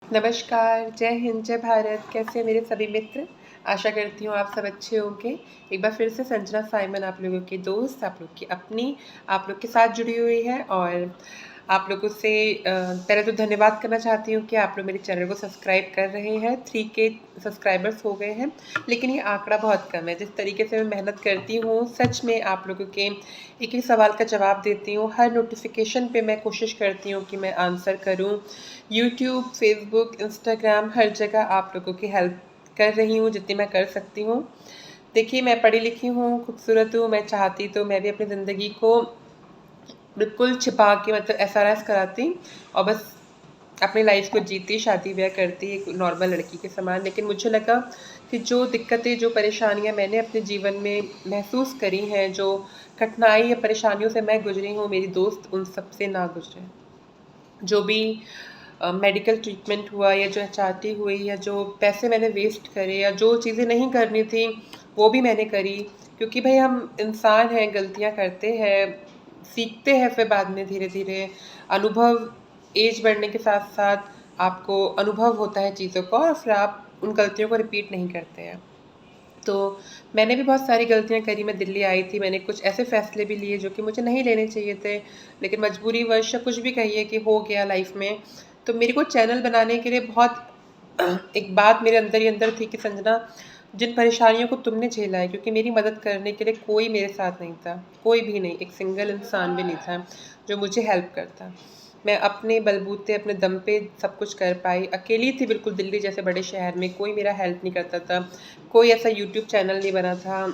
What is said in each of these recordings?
नमस्कार, जय हिंद, जय भारत। कैसे हैं मेरे सभी मित्र? आशा करती हूँ आप सब अच्छे होंगे। एक बार फिर से संजना साइमन आप लोगों की दोस्त, आप लोग की अपनी, आप लोग के साथ जुड़ी हुई है और आप लोगों से पहले तो धन्यवाद करना चाहती हूँ कि आप लोग मेरे चैनल को सब्सक्राइब कर रहे हैं। 3K सब्सक्राइबर्स हो गए हैं, लेकिन ये आंकड़ा बहुत कम है। जिस तरीके से मैं मेहनत करती हूँ, सच में आप लोगों के एक-एक सवाल का जवाब देती हूँ। हर नोटिफ़िकेशन पे मैं कोशिश करती हूँ कि मैं आंसर करूँ। यूट्यूब, फ़ेसबुक, इंस्टाग्राम हर जगह आप लोगों की हेल्प कर रही हूँ जितनी मैं कर सकती हूँ। देखिए, मैं पढ़ी-लिखी हूँ, खूबसूरत हूँ, मैं चाहती तो मैं भी अपनी ज़िंदगी को बिल्कुल छिपा के मतलब एसआरएस कराती और बस अपनी लाइफ़ को जीती, शादी-ब्याह करती एक नॉर्मल लड़की के समान। लेकिन मुझे लगा कि जो दिक्कतें, जो परेशानियाँ मैंने अपने जीवन में महसूस करी हैं, जो कठिनाई या परेशानियों से मैं गुज़री हूँ, मेरी दोस्त उन सब से ना गुज़रे। जो भी मेडिकल ट्रीटमेंट हुआ या जो एचआरटी हुई या जो पैसे मैंने वेस्ट करे या जो चीज़ें नहीं करनी थी, वो भी मैंने करी। क्योंकि भई हम इंसान हैं, गलतियाँ करते हैं, सीखते हैं फिर बाद में धीरे-धीरे। अनुभव ऐज बढ़ने के साथ-साथ आपको अनुभव होता है चीज़ों का और फिर आप उन गलतियों को रिपीट नहीं करते हैं। तो मैंने भी बहुत सारी गलतियाँ करी, मैं दिल्ली आई थी, मैंने कुछ ऐसे फ़ैसले भी लिए जो कि मुझे नहीं लेने चाहिए थे, लेकिन मजबूरीवश या कुछ भी कहिए कि हो गया लाइफ़ में। तो मेरे को चैनल बनाने के लिए बहुत एक बात मेरे अंदर ही अंदर थी कि संजना, जिन परेशानियों को तुमने झेला है क्योंकि मेरी मदद करने के लिए कोई मेरे साथ नहीं था, कोई भी नहीं, एक सिंगल इंसान भी नहीं था, जो मुझे हेल्प करता। मैं अपने बलबूते, अपने दम पे सब कुछ कर पाई। अकेली थी बिल्कुल दिल्ली जैसे बड़े शहर में, कोई मेरा हेल्प नहीं करता था। कोई ऐसा यूट्यूब चैनल नहीं बना था,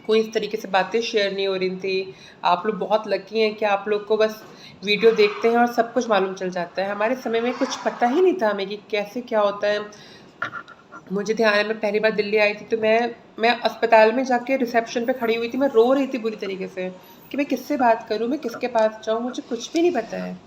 कोई इस तरीके से बातें शेयर नहीं हो रही थी। आप लोग बहुत लकी हैं कि आप लोग को बस वीडियो देखते हैं और सब कुछ मालूम चल जाता है। हमारे समय में कुछ पता ही नहीं था हमें कि कैसे क्या होता है। मुझे ध्यान है मैं पहली बार दिल्ली आई थी तो मैं अस्पताल में जाके रिसेप्शन पे खड़ी हुई थी, मैं रो रही थी बुरी तरीके से कि मैं किससे बात करूँ, मैं किसके पास जाऊँ, मुझे कुछ भी नहीं पता है।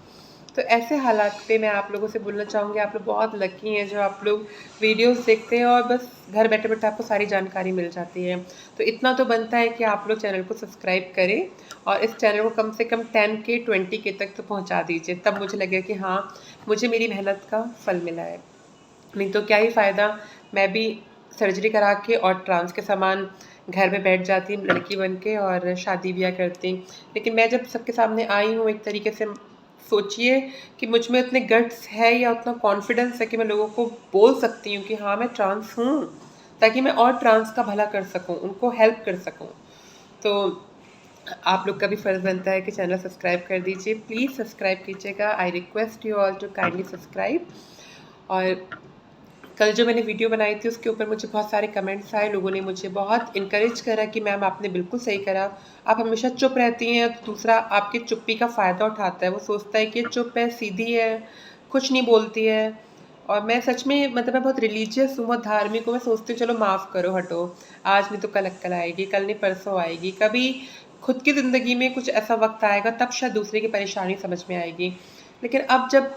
तो ऐसे हालात पे मैं आप लोगों से बोलना चाहूँगी, आप लोग बहुत लकी हैं जो आप लोग वीडियोज़ देखते हैं और बस घर बैठे-बैठे आपको सारी जानकारी मिल जाती है। तो इतना तो बनता है कि आप लोग चैनल को सब्सक्राइब करें और इस चैनल को कम से कम 10K 20K तक तो पहुँचा दीजिए, तब मुझे लगेगा कि हाँ, मुझे मेरी मेहनत का फल मिला है। नहीं तो क्या ही फ़ायदा, मैं भी सर्जरी करा के और ट्रांस के समान घर में बैठ जाती लड़की बन के और शादी-ब्याह करती। लेकिन मैं जब सबके सामने आई हूँ एक तरीके से, सोचिए कि मुझ में इतने गट्स है या उतना कॉन्फिडेंस है कि मैं लोगों को बोल सकती हूँ कि हाँ, मैं ट्रांस हूँ, ताकि मैं और ट्रांस का भला कर सकूँ, उनको हेल्प कर सकूँ। तो आप लोग का भी फ़र्ज़ बनता है कि चैनल सब्सक्राइब कर दीजिए। प्लीज़ सब्सक्राइब कीजिएगा। I request you all to kindly subscribe. और कल जो मैंने वीडियो बनाई थी उसके ऊपर मुझे बहुत सारे कमेंट्स आए, लोगों ने मुझे बहुत इनकरेज करा कि मैम आपने बिल्कुल सही करा, आप हमेशा चुप रहती हैं तो दूसरा आपकी चुप्पी का फ़ायदा उठाता है, वो सोचता है कि ये चुप है, सीधी है, कुछ नहीं बोलती है। और मैं सच में मतलब मैं बहुत रिलीजियस हूँ, बहुत धार्मिक हूँ, मैं सोचती हूँ चलो माफ़ करो, हटो, आज नहीं तो कल अक्ल आएगी, कल नहीं परसों आएगी, कभी खुद की ज़िंदगी में कुछ ऐसा वक्त आएगा तब शायद दूसरे की परेशानी समझ में आएगी। लेकिन अब जब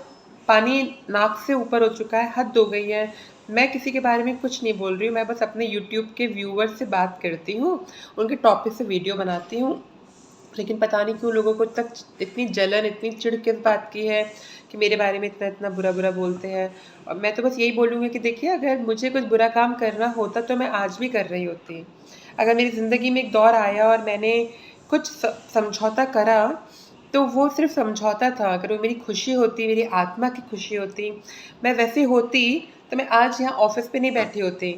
पानी नाक से ऊपर हो चुका है, हद हो गई है, मैं किसी के बारे में कुछ नहीं बोल रही हूँ, मैं बस अपने यूट्यूब के व्यूअर्स से बात करती हूँ, उनके टॉपिक से वीडियो बनाती हूँ। लेकिन पता नहीं क्यों लोगों को तक इतनी जलन, इतनी चिढ़ किस बात की है कि मेरे बारे में इतना-इतना बुरा-बुरा बोलते हैं। और मैं तो बस यही बोलूँगी कि देखिए, अगर मुझे कुछ बुरा काम करना होता तो मैं आज भी कर रही होती। अगर मेरी ज़िंदगी में एक दौर आया और मैंने कुछ समझौता करा, तो वो सिर्फ़ समझौता था। अगर वो मेरी खुशी होती, मेरी आत्मा की खुशी होती, मैं वैसी होती, तो मैं आज यहाँ ऑफ़िस पे नहीं बैठी होती।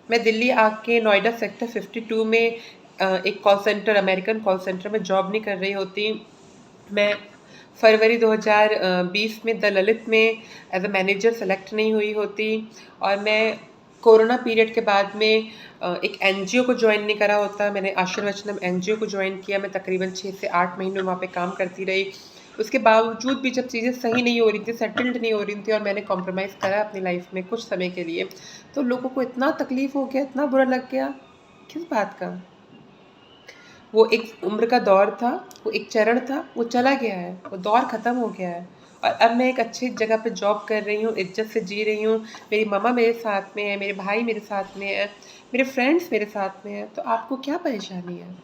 मैं दिल्ली आके नोएडा सेक्टर 52 में एक call centre, American call centre में जॉब नहीं कर रही होती। मैं फरवरी 2020 में द ललित में एज़ अ मैनेजर सेलेक्ट नहीं हुई होती और मैं कोरोना पीरियड के बाद में एक एनजीओ को जॉइन नहीं करा होता। मैंने आशीर्वचनम एनजीओ को जॉइन किया, मैं तकरीबन 6 से 8 महीने वहाँ पे काम करती रही। उसके बावजूद भी जब चीज़ें सही नहीं हो रही थी, सेटल्ड नहीं हो रही थी और मैंने कॉम्प्रोमाइज़ करा अपनी लाइफ़ में कुछ समय के लिए, तो लोगों को इतना तकलीफ़ हो गया, इतना बुरा लग गया, किस बात का? वो एक उम्र का दौर था, वो एक चरण था, वो चला गया है, वो दौर ख़त्म हो गया है और अब मैं एक अच्छी जगह पे जॉब कर रही हूँ, इज़्ज़त से जी रही हूँ, मेरी मम्मा मेरे साथ में है, मेरे भाई मेरे साथ में है, मेरे फ्रेंड्स मेरे साथ में हैं, तो आपको क्या परेशानी है?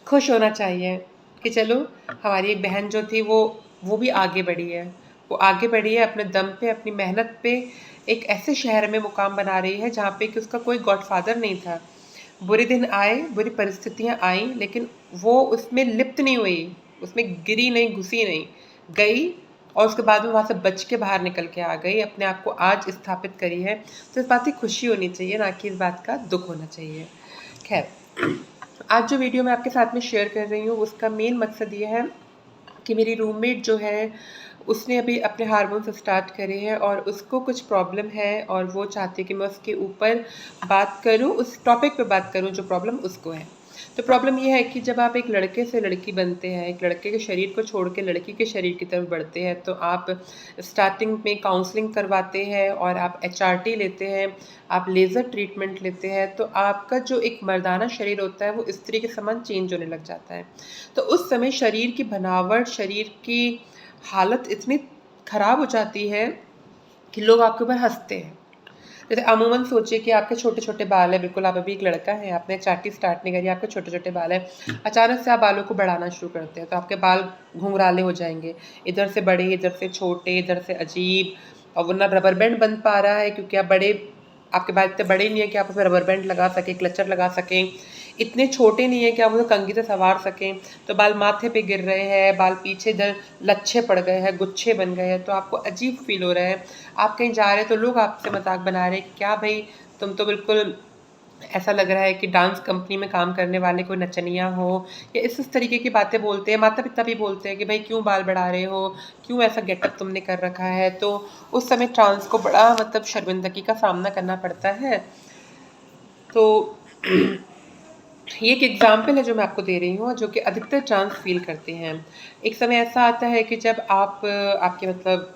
खुश होना चाहिए कि चलो हमारी एक बहन जो थी वो भी आगे बढ़ी है। वो आगे बढ़ी है अपने दम पे, अपनी मेहनत पे, एक ऐसे शहर में मुकाम बना रही है जहाँ पे कि उसका कोई गॉडफादर नहीं था। बुरे दिन आए, बुरी परिस्थितियाँ आईं, लेकिन वो उसमें लिप्त नहीं हुई, उसमें गिरी नहीं, घुसी नहीं, गई और उसके बाद में वहाँ से बच के बाहर निकल के आ गई, अपने आप को आज स्थापित करी है। तो इस बात की खुशी होनी चाहिए, ना कि इस बात का दुःख होना चाहिए। खैर, आज जो वीडियो मैं आपके साथ में शेयर कर रही हूँ, उसका मेन मकसद ये है कि मेरी रूममेट जो है, उसने अभी अपने हार्मोन्स स्टार्ट करे हैं और उसको कुछ प्रॉब्लम है और वो चाहती है कि मैं उसके ऊपर बात करूँ, उस टॉपिक पे बात करूँ जो प्रॉब्लम उसको है। तो प्रॉब्लम ये है कि जब आप एक लड़के से लड़की बनते हैं, एक लड़के के शरीर को छोड़ के लड़की के शरीर की तरफ बढ़ते हैं, तो आप स्टार्टिंग में काउंसलिंग करवाते हैं और आप एचआरटी लेते हैं, आप लेज़र ट्रीटमेंट लेते हैं, तो आपका जो एक मर्दाना शरीर होता है वो स्त्री के समान चेंज होने लग जाता है। तो उस समय शरीर की बनावट, शरीर की हालत इतनी ख़राब हो जाती है कि लोग आपके ऊपर हँसते हैं। जैसे अमूमन सोचिए कि आपके छोटे-छोटे बाल हैं, बिल्कुल आप अभी एक लड़का हैं, आपने चाटी स्टार्ट नहीं करी, आपके छोटे-छोटे बाल हैं। अचानक से आप बालों को बढ़ाना शुरू करते हैं, तो आपके बाल घुंघराले हो जाएँगे। इधर से बड़े, इधर से छोटे, इधर से अजीब, और वो ना रबर बैंड बन पा रहा है क्योंकि आप बड़े, आपके बाल इतने बड़े नहीं है कि आप उसमें रबर बैंड लगा सकें, क्लचर लगा सकें। इतने छोटे नहीं है कि आप उसे कंघी से सँवार सकें, तो बाल माथे पे गिर रहे हैं, बाल पीछे इधर लच्छे पड़ गए हैं, गुच्छे बन गए हैं, तो आपको अजीब फ़ील हो रहा है। आप कहीं जा रहे हैं तो लोग आपसे मज़ाक बना रहे हैं कि क्या भई, तुम तो बिल्कुल ऐसा लग रहा है कि डांस कंपनी में काम करने वाले कोई नचनिया हो, या इस तरीके की बातें बोलते हैं। माता-पिता भी बोलते हैं कि भई क्यों बाल बढ़ा रहे हो? क्यों ऐसा गेटअप तुमने कर रखा है? तो उस समय ट्रांस को बड़ा मतलब शर्मिंदगी का सामना करना पड़ता है। तो ये एक एग्ज़ाम्पल है जो मैं आपको दे रही हूँ, जो कि अधिकतर ट्रांस फ़ील करते हैं। एक समय ऐसा आता है कि जब आप आपके मतलब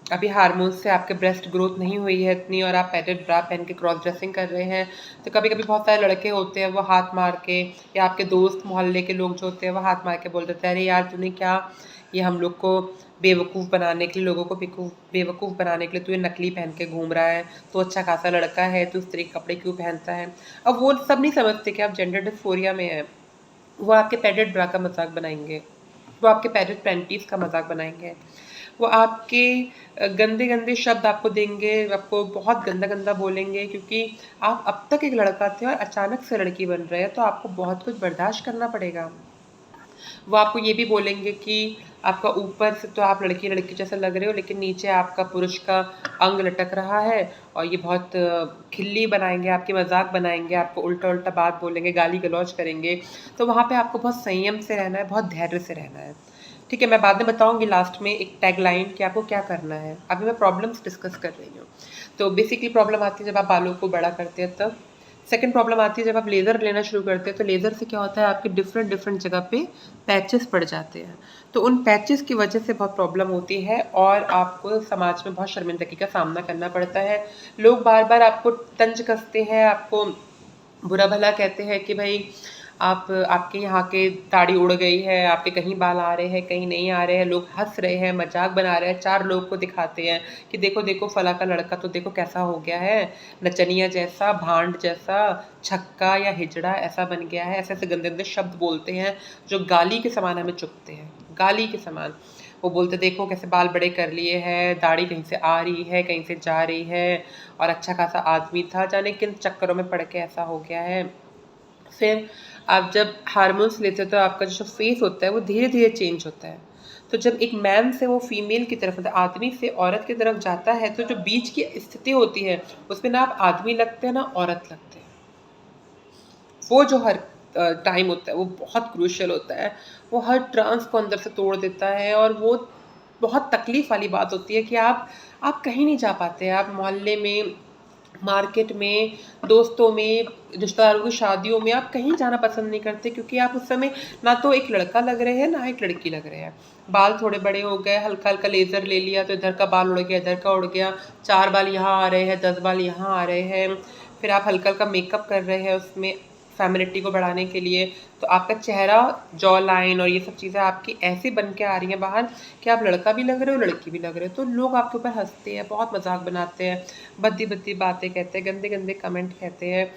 अभी हार्मोन्स से आपके ब्रेस्ट ग्रोथ नहीं हुई है इतनी और आप पैडेड ब्रा पहन के क्रॉस ड्रेसिंग कर रहे हैं, तो कभी-कभी बहुत सारे लड़के होते हैं वो हाथ मार के, या आपके दोस्त मोहल्ले के लोग जो होते हैं वो हाथ मार के बोल देते हैं, अरे यार तूने क्या, ये हम लोग को बेवकूफ़ बनाने के लिए, लोगों को बेवकूफ़ बनाने के लिए तू ये नकली पहन के घूम रहा है, तो अच्छा खासा लड़का है, तू इस तरह के कपड़े क्यों पहनता है। अब वो सब नहीं समझते कि आप जेंडर डिस्फोरिया में हैं। वो आपके पैडेड ब्रा का मज़ाक बनाएँगे, वो आपके पैडेड पैंटीज़ का मज़ाक बनाएँगे, वो आपके गंदे-गंदे शब्द आपको देंगे, आपको बहुत गंदा-गंदा बोलेंगे, क्योंकि आप अब तक एक लड़का थे और अचानक से लड़की बन रहे हैं, तो आपको बहुत कुछ बर्दाश्त करना पड़ेगा। वो आपको ये भी बोलेंगे कि आपका ऊपर से तो आप लड़की-लड़की जैसा लग रहे हो, लेकिन नीचे आपका पुरुष का अंग लटक रहा है, और ये बहुत खिल्ली बनाएँगे, आपकी मज़ाक बनाएँगे, आपको उल्टा-उल्टा बात बोलेंगे, गाली-गलौज करेंगे। तो वहाँ पे आपको बहुत संयम से रहना है, बहुत धैर्य से रहना है। ठीक है, मैं बाद में बताऊँगी लास्ट में एक टैगलाइन कि आपको क्या करना है। अभी मैं प्रॉब्लम्स डिस्कस कर रही हूँ। तो बेसिकली प्रॉब्लम आती है जब आप बालों को बड़ा करते हैं तब। सेकंड प्रॉब्लम आती है जब आप लेज़र लेना शुरू करते हैं, तो लेज़र से क्या होता है, आपके डिफरेंट जगह पे पैचेस पड़ जाते हैं। तो उन पैचेस की वजह से बहुत प्रॉब्लम होती है और आपको समाज में बहुत शर्मिंदगी का सामना करना पड़ता है। लोग बार-बार आपको तंज कसते हैं, आपको बुरा-भला कहते हैं कि भई आप, आपके यहाँ के दाढ़ी उड़ गई है, आपके कहीं बाल आ रहे हैं, कहीं नहीं आ रहे हैं, लोग हँस रहे हैं, मज़ाक बना रहे हैं, 4 लोग को दिखाते हैं कि देखो, देखो फलाँ का लड़का तो देखो कैसा हो गया है, नचनिया जैसा, भांड जैसा, छक्का या हिजड़ा ऐसा बन गया है। ऐसे-ऐसे गंदे-गंदे शब्द बोलते हैं जो गाली के समान हमें चुभते हैं, गाली के समान। वो बोलते देखो कैसे बाल बड़े कर लिए हैं, दाढ़ी कहीं से आ रही है, कहीं से जा रही है, और अच्छा खासा आदमी था, जाने किन चक्करों में पड़ के ऐसा हो गया है। फिर आप जब हार्मोन्स लेते हो तो आपका जो फेस होता है वो धीरे-धीरे चेंज होता है। तो जब एक मैन से वो फीमेल की तरफ, मतलब आदमी से औरत की तरफ जाता है, तो जो बीच की स्थिति होती है, उसमें ना आप आदमी लगते हैं ना औरत लगते हैं। वो जो हर टाइम होता है वो बहुत क्रूशियल होता है। वो हर ट्रांस को अंदर से तोड़ देता है, और वो बहुत तकलीफ़ वाली बात होती है कि आप कहीं नहीं जा पाते। आप मोहल्ले में, मार्केट में, दोस्तों में, रिश्तेदारों की शादियों में आप कहीं जाना पसंद नहीं करते, क्योंकि आप उस समय ना तो एक लड़का लग रहे हैं, ना एक लड़की लग रहे हैं। बाल थोड़े बड़े हो गए, हल्का-हल्का लेज़र ले लिया तो इधर का बाल उड़ गया, इधर का उड़ गया, 4 बाल यहाँ आ रहे हैं, 10 बाल यहाँ आ रहे हैं। फिर आप हल्का-हल्का मेकअप कर रहे हैं उसमें फ़ेमिनिटी को बढ़ाने के लिए, तो आपका चेहरा, जॉ लाइन और ये सब चीज़ें आपकी ऐसी बन के आ रही हैं बाहर कि आप लड़का भी लग रहे हो, लड़की भी लग रहे हो। तो लोग आपके ऊपर हँसते हैं, बहुत मज़ाक बनाते हैं, भद्दी-भद्दी बातें कहते हैं, गंदे-गंदे कमेंट कहते हैं,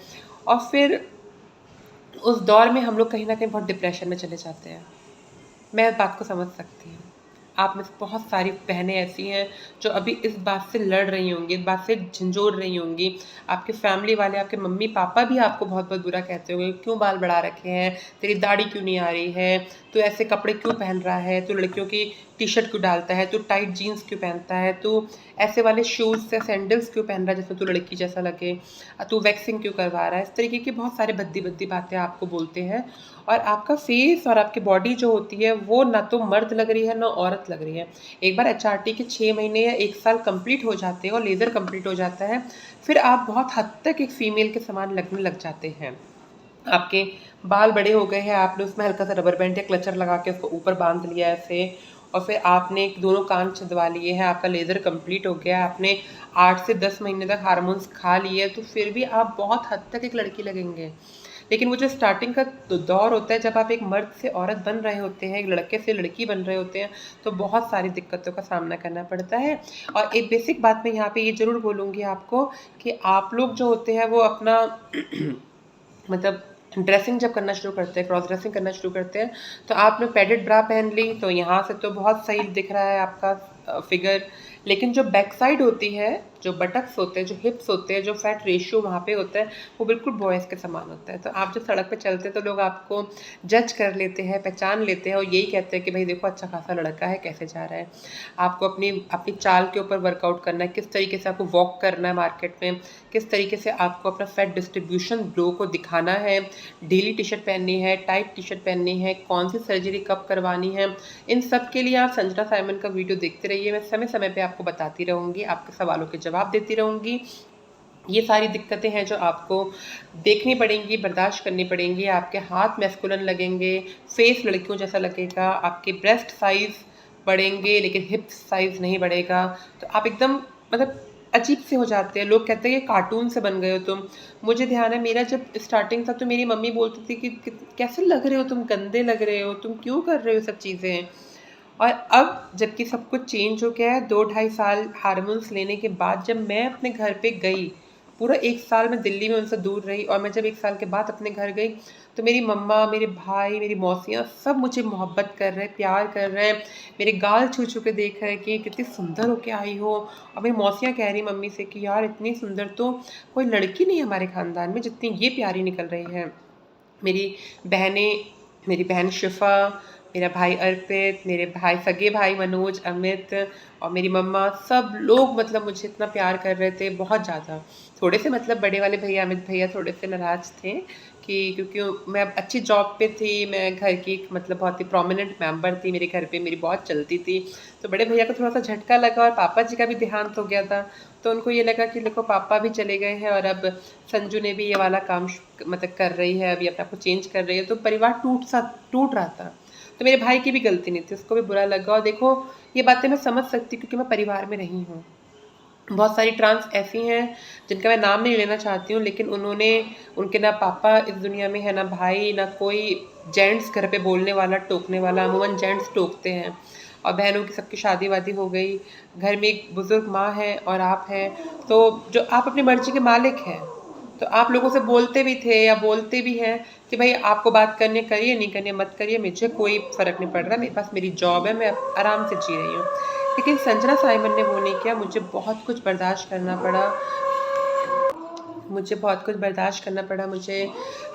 और फिर उस दौर में हम लोग कहीं न कहीं बहुत डिप्रेशन में चले जाते हैं। मैं इस बात को समझ सकती हूँ। आप में से बहुत सारी बहनें ऐसी हैं जो अभी इस बात से लड़ रही होंगी, इस बात से झंझोड़ रही होंगी। आपके फैमिली वाले, आपके मम्मी पापा भी आपको बहुत बहुत बुरा कहते होंगे, क्यों बाल बढ़ा रखे हैं, तेरी दाढ़ी क्यों नहीं आ रही है, तू ऐसे कपड़े क्यों पहन रहा है, तू लड़कियों की टी शर्ट क्यों डालता है, तू टाइट जीन्स क्यों पहनता है, तू ऐसे वाले शूज़ से सैंडल्स क्यों पहन रहा है जिसमें तू लड़की जैसा लगे, तू वैक्सिंग क्यों करवा रहा है। इस तरीके की बहुत सारे भद्दी भद्दी बातें आपको बोलते हैं। और आपका फेस और आपकी बॉडी जो होती है वो ना तो मर्द लग रही है ना औरत लग रही है। एक बार एचआरटी के 6 महीने या 1 साल कंप्लीट हो जाते हैं और लेज़र कंप्लीट हो जाता है, फिर आप बहुत हद तक एक फ़ीमेल के समान लगने लग जाते हैं। आपके बाल बड़े हो गए हैं, आपने उसमें हल्का सा रबर बैंड या क्लचर लगा के उसको ऊपर बांध लिया ऐसे, और फिर आपने दोनों कान छिदवा लिए हैं, आपका लेज़र कंप्लीट हो गया, आपने 8 से 10 महीने तक हार्मोन्स खा लिए, तो फिर भी आप बहुत हद तक एक लड़की लगेंगे। लेकिन वो जो स्टार्टिंग का दौर होता है जब आप एक मर्द से औरत बन रहे होते हैं, एक लड़के से लड़की बन रहे होते हैं, तो बहुत सारी दिक्कतों का सामना करना पड़ता है। और एक बेसिक बात मैं यहाँ पे ये ज़रूर बोलूँगी आपको कि आप लोग जो होते हैं वो अपना मतलब ड्रेसिंग जब करना शुरू करते हैं, क्रॉस ड्रेसिंग करना शुरू करते हैं, तो आपने पैडेड ब्रा पहन ली तो यहाँ से तो बहुत सही दिख रहा है आपका फिगर, लेकिन जो बैक साइड होती है, जो बटक्स होते हैं, जो हिप्स होते हैं, जो फैट रेशियो वहाँ पे होता है, वो बिल्कुल बॉयज़ के समान होता है। तो आप जब सड़क पे चलते हैं तो लोग आपको जज कर लेते हैं, पहचान लेते हैं और यही कहते हैं कि भाई देखो अच्छा खासा लड़का है, कैसे जा रहा है। आपको अपनी अपनी चाल के ऊपर वर्कआउट करना है, किस तरीके से आपको वॉक करना है मार्केट में, किस तरीके से आपको अपना फैट डिस्ट्रीब्यूशन लोगों को दिखाना है, ढीली टी शर्ट पहननी है, टाइट टी शर्ट पहननी है, कौन सी सर्जरी कब करवानी है। इन सब के लिए आप संजना साइमन का वीडियो देखते रहिए। मैं समय समय पे आपको बताती रहूँगी, आपके सवालों के जवाब देती रहूँगी। ये सारी दिक्कतें हैं जो आपको देखनी पड़ेंगी, बर्दाश्त करनी पड़ेंगी। आपके हाथ मैस्कुलिन लगेंगे, फेस लड़कियों जैसा लगेगा, आपके ब्रेस्ट साइज़ बढ़ेंगे लेकिन हिप साइज़ नहीं बढ़ेगा। तो आप एकदम मतलब अजीब से हो जाते हैं। लोग कहते हैं कि कार्टून से बन गए हो तुम। मुझे ध्यान है मेरा जब स्टार्टिंग था तो मेरी मम्मी बोलती थी कि कैसे लग रहे हो तुम, गंदे लग रहे हो, तुम क्यों कर रहे हो सब चीज़ें। और अब जबकि सब कुछ चेंज हो गया है, 2 ढाई साल हार्मोन्स लेने के बाद जब मैं अपने घर पे गई, पूरा 1 साल मैं दिल्ली में उनसे दूर रही और मैं जब 1 साल के बाद अपने घर गई, तो मेरी मम्मा, मेरे भाई, मेरी मौसियाँ सब मुझे मोहब्बत कर रहे हैं, प्यार कर रहे हैं, मेरे गाल छू-छू के देख रहे हैं कि कितनी सुंदर होके आई हो। और मेरी मौसियाँ कह रही मम्मी से कि यार इतनी सुंदर तो कोई लड़की नहीं है हमारे ख़ानदान में जितनी ये प्यारी निकल रही है। मेरी बहनें, मेरी बहन शिफ़ा, मेरा भाई अर्पित, मेरे भाई सगे भाई मनोज, अमित और मेरी मम्मा, सब लोग मतलब मुझे इतना प्यार कर रहे थे, बहुत ज़्यादा। थोड़े से मतलब बड़े वाले भैया, अमित भैया थोड़े से नाराज़ थे कि क्योंकि मैं अब अच्छी जॉब पे थी, मैं घर की मतलब बहुत ही प्रोमिनेंट मेंबर थी, मेरे घर पे मेरी बहुत चलती थी। तो बड़े भैया को थोड़ा-सा झटका लगा और पापा जी का भी देहांत हो गया था। तो उनको ये लगा कि देखो पापा भी चले गए हैं और अब संजू ने भी ये वाला काम मतलब कर रही है, अभी अपने आप को चेंज कर रही है, तो परिवार टूट रहा था। तो मेरे भाई की भी गलती नहीं थी, उसको भी बुरा लगा और देखो ये बातें मैं समझ सकती हूँ क्योंकि मैं परिवार में रही हूँ। बहुत सारी ट्रांस ऐसी हैं जिनका मैं नाम नहीं लेना चाहती हूँ, लेकिन उन्होंने, उनके ना पापा इस दुनिया में है, ना भाई, ना कोई जेंट्स घर पे बोलने वाला, टोकने वाला। अमूमन जेंट्स टोकते हैं और बहनों की सबकी शादी-वादी हो गई। घर में एक बुज़ुर्ग माँ है और आप हैं, तो जो आप अपनी मर्ज़ी के मालिक हैं। तो आप लोगों से बोलते भी थे या बोलते भी हैं कि भई आपको बात करनी है करिए, नहीं करनी है मत करिए, मुझे कोई फ़र्क नहीं पड़ रहा, मेरे पास मेरी जॉब है, मैं आराम से जी रही हूँ। लेकिन संजना साइमन ने वो नहीं किया, मुझे बहुत कुछ बर्दाश्त करना पड़ा। मुझे बहुत कुछ बर्दाश्त करना पड़ा, मुझे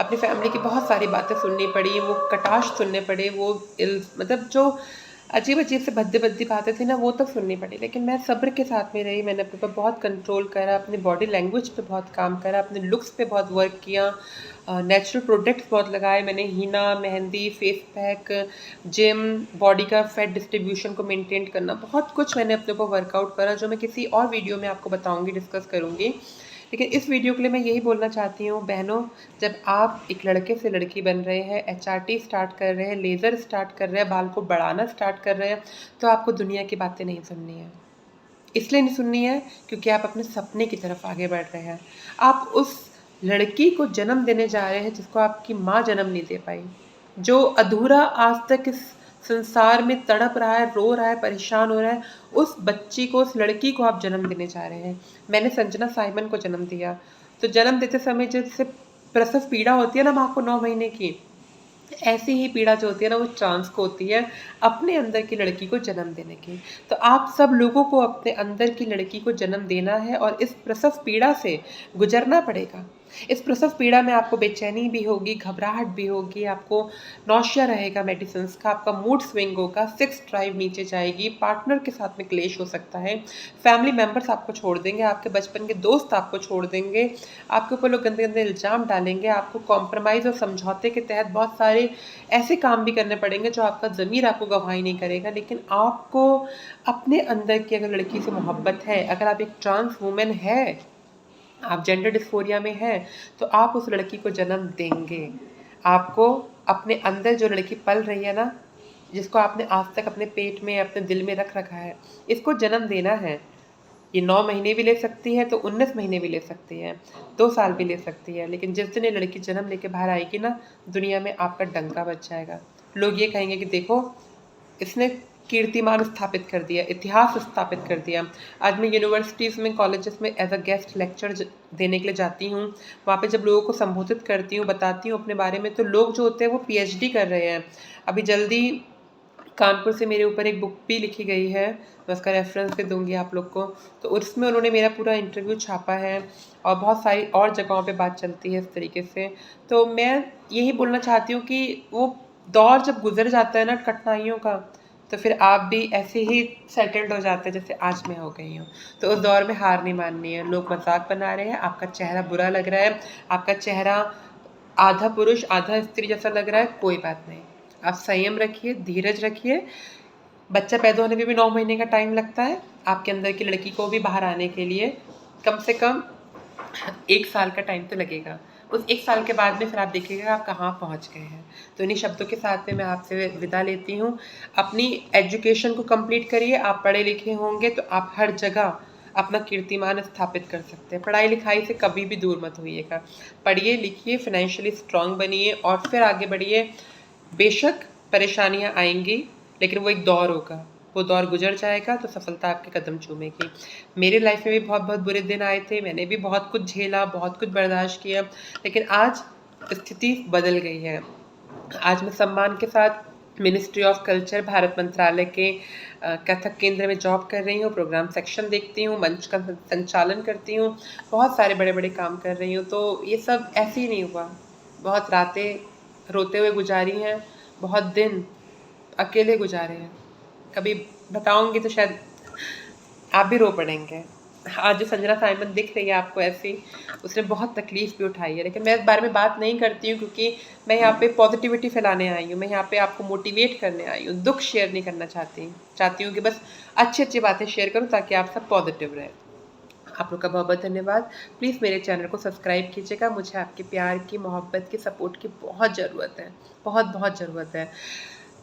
अपनी फैमिली की बहुत सारी बातें सुननी पड़ी, वो कटाक्ष सुनने पड़े, वो मतलब जो अजीब-अजीब से भद्दी-भद्दी बातें थी ना, वो तो सुननी पड़ी। लेकिन मैं सब्र के साथ में रही, मैंने अपने ऊपर बहुत कंट्रोल करा, अपनी बॉडी लैंग्वेज पे बहुत काम करा, अपने लुक्स पे बहुत वर्क किया, नेचुरल प्रोडक्ट्स बहुत लगाए मैंने, henna, mehndi, face pack, gym, body का फैट डिस्ट्रीब्यूशन को मेंटेन करना, बहुत कुछ मैंने अपने ऊपर वर्कआउट करा, जो मैं किसी और वीडियो में आपको बताऊँगी, डिस्कस करूँगी। लेकिन इस वीडियो के लिए मैं यही बोलना चाहती हूँ बहनों, जब आप एक लड़के से लड़की बन रहे हैं, एचआरटी स्टार्ट कर रहे हैं, लेज़र स्टार्ट कर रहे हैं, बाल को बढ़ाना स्टार्ट कर रहे हैं, तो आपको दुनिया की बातें नहीं सुननी है। इसलिए नहीं सुननी है क्योंकि आप अपने सपने की तरफ आगे बढ़ रहे हैं। आप उस लड़की को जन्म देने जा रहे हैं जिसको आपकी माँ जन्म नहीं दे पाई। जो अधूरा आज तक इस संसार में तड़प रहा है, रो रहा है, परेशान हो रहा है, उस बच्ची को, उस लड़की को आप जन्म देने जा रहे हैं। मैंने संजना साइमन को जन्म दिया। तो जन्म देते समय जैसे प्रसव पीड़ा होती है ना माँ को 9 महीने की, ऐसी ही पीड़ा जो होती है ना, वो ट्रांस को होती है अपने अंदर की लड़की को जन्म देने की। तो आप सब लोगों को अपने अंदर की लड़की को जन्म देना है और इस प्रसव पीड़ा से गुजरना पड़ेगा। इस प्रसव पीड़ा में आपको बेचैनी भी होगी, घबराहट भी होगी, आपको नौशिया रहेगा मेडिसिन्स का, आपका मूड स्विंग होगा, सेक्स ड्राइव नीचे जाएगी, पार्टनर के साथ में क्लेश हो सकता है, फैमिली मेंबर्स आपको छोड़ देंगे, आपके बचपन के दोस्त आपको छोड़ देंगे, आपके ऊपर लोग गंदे-गंदे इल्ज़ाम डालेंगे, आपको कॉम्प्रोमाइज़ और समझौते के तहत बहुत सारे ऐसे काम भी करने पड़ेंगे जो आपका ज़मीर आपको गवाही नहीं करेगा। लेकिन आपको अपने अंदर की अगर लड़की से मोहब्बत है, अगर आप एक ट्रांस वुमन है, आप जेंडर डिस्फोरिया में हैं, तो आप उस लड़की को जन्म देंगे। आपको अपने अंदर जो लड़की पल रही है ना, जिसको आपने आज तक अपने पेट में, अपने दिल में रख रखा है, इसको जन्म देना है। ये 9 महीने भी ले सकती है, तो 19 महीने भी ले सकती है, 2 साल भी ले सकती है, लेकिन जिस दिन ये लड़की जन्म लेके बाहर आएगी ना, दुनिया में आपका डंका बज जाएगा। लोग ये कहेंगे कि देखो, इसने कीर्तिमान स्थापित कर दिया, इतिहास स्थापित कर दिया। आज मैं यूनिवर्सिटीज़ में, कॉलेजेस में एज़ अ गेस्ट लेक्चर देने के लिए जाती हूँ। वहाँ पे जब लोगों को संबोधित करती हूँ, बताती हूँ अपने बारे में, तो लोग जो होते हैं वो पीएचडी कर रहे हैं। अभी जल्दी कानपुर से मेरे ऊपर एक बुक भी लिखी गई है, मैं उसका रेफ़रेंस भी दूँगी आप लोग को। तो उसमें उन्होंने मेरा पूरा इंटरव्यू छापा है और बहुत सारी और जगहों पे बात चलती है इस तरीके से। तो मैं यही बोलना चाहती हूँ कि वो दौर जब गुज़र जाता है ना कठिनाइयों का, तो फिर आप भी ऐसे ही सेटल्ड हो जाते हैं जैसे आज मैं हो गई हूँ। तो उस दौर में हार नहीं माननी है। लोग मज़ाक बना रहे हैं, आपका चेहरा बुरा लग रहा है, आपका चेहरा आधा पुरुष, आधा स्त्री जैसा लग रहा है, कोई बात नहीं। आप संयम रखिए, धीरज रखिए। बच्चा पैदा होने में भी 9 महीने का टाइम लगता है। आपके अंदर की लड़की को भी बाहर आने के लिए कम से कम 1 साल का टाइम तो लगेगा। उस 1 साल के बाद में फिर आप देखिएगा आप कहाँ पहुँच गए हैं। तो इन्हीं शब्दों के साथ में मैं आपसे विदा लेती हूँ। अपनी एजुकेशन को कंप्लीट करिए, आप पढ़े-लिखे होंगे तो आप हर जगह अपना कीर्तिमान स्थापित कर सकते हैं। पढ़ाई-लिखाई से कभी भी दूर मत होइएगा। पढ़िए, लिखिए, फ़ाइनेंशियली स्ट्रॉन्ग बनिए और फिर आगे बढ़िए। बेशक परेशानियाँ आएँगी, लेकिन वो एक दौर होगा। वो दौर गुज़र जाएगा तो सफलता आपके कदम चूमेगी। मेरे लाइफ़ में भी बहुत-बहुत बुरे दिन आए थे, मैंने भी बहुत कुछ झेला, बहुत कुछ बर्दाश्त किया, लेकिन आज स्थिति बदल गई है। आज मैं सम्मान के साथ मिनिस्ट्री ऑफ कल्चर, भारत मंत्रालय के कथक केंद्र में जॉब कर रही हूँ, प्रोग्राम सेक्शन देखती हूँ, मंच का संचालन करती हूँ, बहुत सारे बड़े-बड़े काम कर रही हूँ। तो ये सब ऐसे ही नहीं हुआ। बहुत रातें रोते हुए गुज़ारी हैं, बहुत दिन अकेले गुज़ारे हैं। कभी बताऊँगी तो शायद आप भी रो पड़ेंगे। आज जो संजना साइमन दिख रही है आपको ऐसी, उसने बहुत तकलीफ़ भी उठाई है, लेकिन मैं इस बारे में बात नहीं करती हूँ क्योंकि मैं यहाँ पे पॉज़िटिविटी फैलाने आई हूँ, मैं यहाँ पे आपको मोटिवेट करने आई हूँ, दुःख शेयर नहीं करना चाहती। चाहती हूँ कि बस अच्छी-अच्छी बातें शेयर करूँ ताकि आप सब पॉज़िटिव रहें। आप लोग का बहुत-बहुत धन्यवाद। प्लीज़ मेरे चैनल को सब्सक्राइब कीजिएगा, मुझे आपके प्यार की, मोहब्बत की, सपोर्ट की बहुत ज़रूरत है। बहुत-बहुत ज़रूरत है।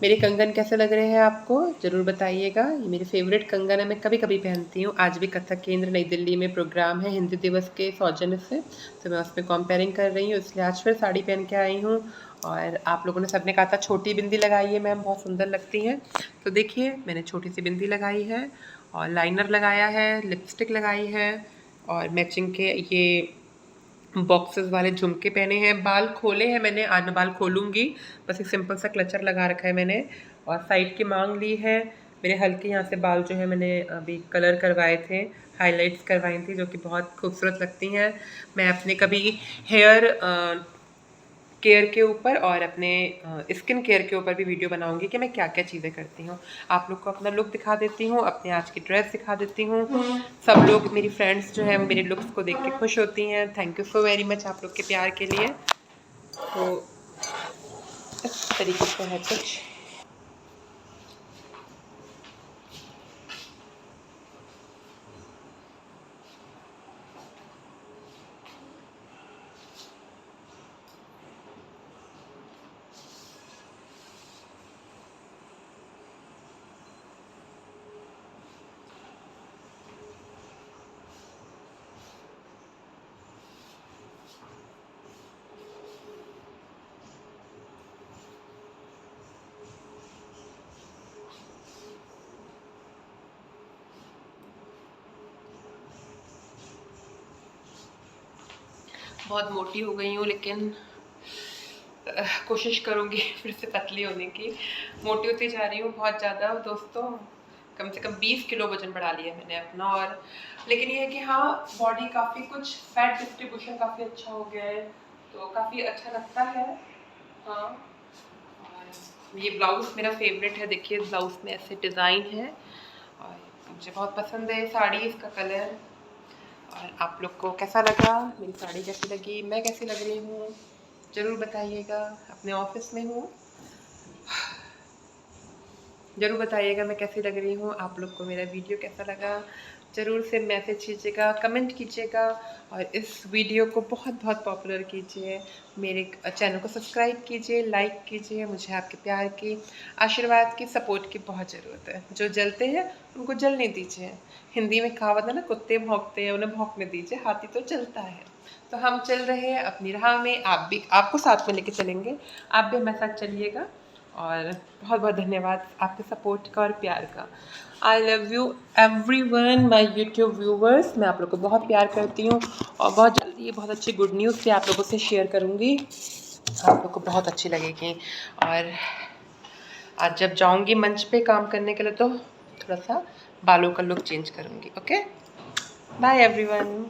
मेरे कंगन कैसे लग रहे हैं आपको? ज़रूर बताइएगा। ये मेरे फ़ेवरेट कंगन है, मैं कभी-कभी पहनती हूँ। आज भी कथक केंद्र नई दिल्ली में प्रोग्राम है हिंदी दिवस के सौजन्य से, तो मैं उसमें कंपेयरिंग कर रही हूँ, इसलिए आज फिर साड़ी पहन के आई हूँ। और आप लोगों ने सबने कहा था छोटी बिंदी लगाइए मैम, बहुत सुंदर लगती हैं। तो देखिए, मैंने छोटी-सी बिंदी लगाई है और लाइनर लगाया है, लिपस्टिक लगाई है और मैचिंग के ये बॉक्सेस वाले झुमके पहने हैं, बाल खोले हैं मैंने, आज मैं बाल खोलूँगी, बस एक सिंपल सा क्लचर लगा रखा है मैंने और साइड की मांग ली है। मेरे हल्के यहाँ से बाल जो है मैंने अभी कलर करवाए थे, हाइलाइट्स करवाई थी जो कि बहुत खूबसूरत लगती हैं। मैं अपने कभी हेयर केयर के ऊपर और अपने स्किन केयर के ऊपर भी वीडियो बनाऊँगी कि मैं क्या-क्या चीज़ें करती हूँ। आप लोग को अपना लुक दिखा देती हूँ, अपने आज की ड्रेस दिखा देती हूँ। सब लोग मेरी फ्रेंड्स जो हैं मेरे लुक्स को देख के खुश होती हैं। Thank you so very much आप लोग के प्यार के लिए। तो इस तरीके से है कुछ। बहुत मोटी हो गई हूँ लेकिन कोशिश करूँगी फिर से पतली होने की। मोटी होती जा रही हूँ बहुत ज़्यादा दोस्तों, कम से कम 20 किलो वज़न बढ़ा लिया मैंने अपना। और लेकिन ये है कि हाँ, बॉडी काफ़ी कुछ फैट डिस्ट्रीब्यूशन काफ़ी अच्छा हो गया है, तो काफ़ी अच्छा लगता है। हाँ, और ये ब्लाउज़ मेरा फेवरेट है। देखिए ब्लाउज़ में ऐसे डिज़ाइन है और मुझे बहुत पसंद है साड़ी, इसका कलर। और आप लोग को कैसा लगा, मेरी साड़ी कैसी लगी, मैं कैसी लग रही हूँ, ज़रूर बताइएगा। अपने ऑफिस में हूँ, ज़रूर बताइएगा मैं कैसी लग रही हूँ। आप लोग को मेरा वीडियो कैसा लगा ज़रूर से मैसेज कीजिएगा, कमेंट कीजिएगा और इस वीडियो को बहुत बहुत पॉपुलर कीजिए। मेरे चैनल को सब्सक्राइब कीजिए, लाइक कीजिए। मुझे आपके प्यार की, आशीर्वाद की, सपोर्ट की बहुत ज़रूरत है। जो जलते हैं उनको जलने दीजिए। हिंदी में कहावत है ना, कुत्ते भौंकते हैं उन्हें भौंकने दीजिए, हाथी तो चलता है। तो हम चल रहे हैं अपनी राह में, आप भी, आपको साथ में लेके चलेंगे, आप भी हमारे साथ चलिएगा। और बहुत बहुत धन्यवाद आपके सपोर्ट का और प्यार का। I love you every one my YouTube viewers. मैं आप लोग को बहुत प्यार करती हूँ और बहुत जल्दी बहुत अच्छी गुड न्यूज़ भी आप लोगों से शेयर करूँगी, आप लोग को बहुत अच्छी लगेगी। और आज जब जाऊँगी मंच पे काम करने के लिए तो थोड़ा सा बालों का लुक चेंज करूँगी। Okay, bye everyone.